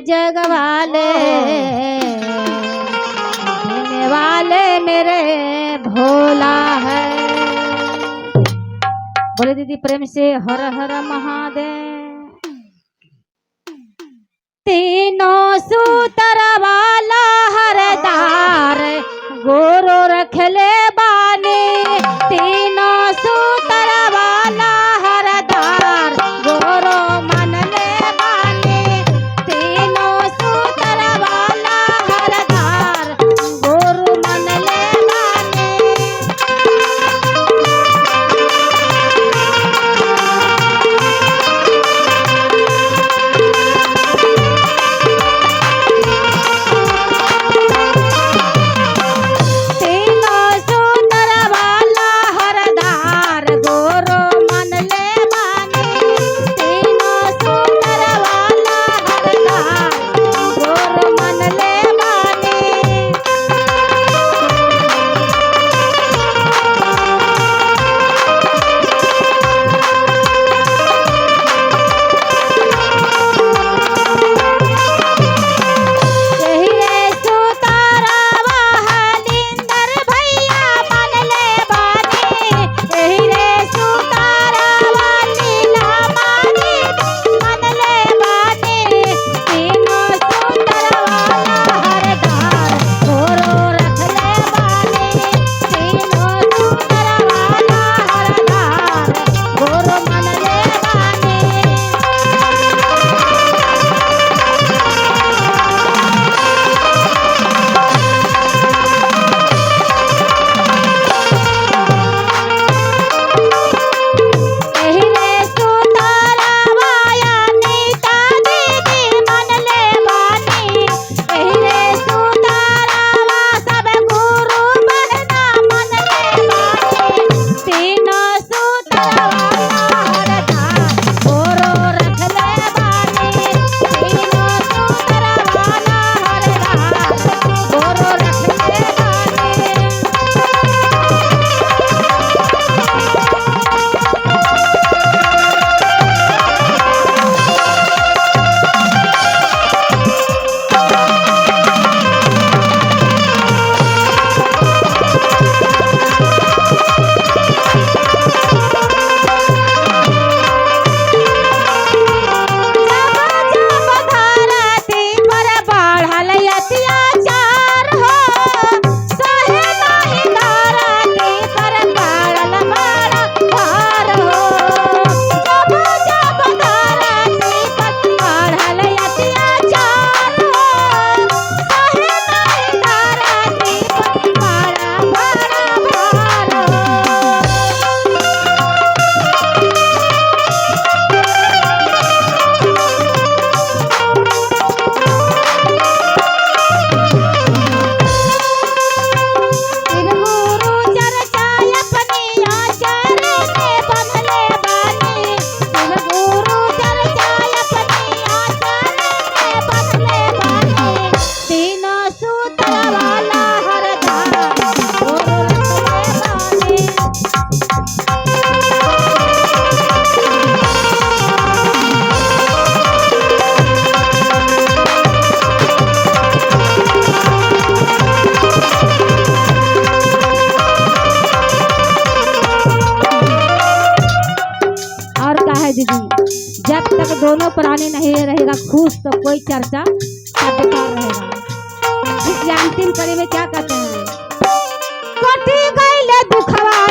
जग वाले, देने वाले मेरे भोला है। बोले दीदी प्रेम से हर हर महादेव। तीनों सूतर वाला हरदार गोरो रखले बानी, तीनों सूतर वाला हरदार गोरो मन ले बानी, तीनों सूतर वाला हरदार गोरो मन ले बानी। दीदी जब तक दोनों प्राणी नहीं रहेगा खुश तो कोई चर्चा बेकार रहेगा। इस अंतिम कड़ी में क्या कहते हैं, कटी गईले दुखवा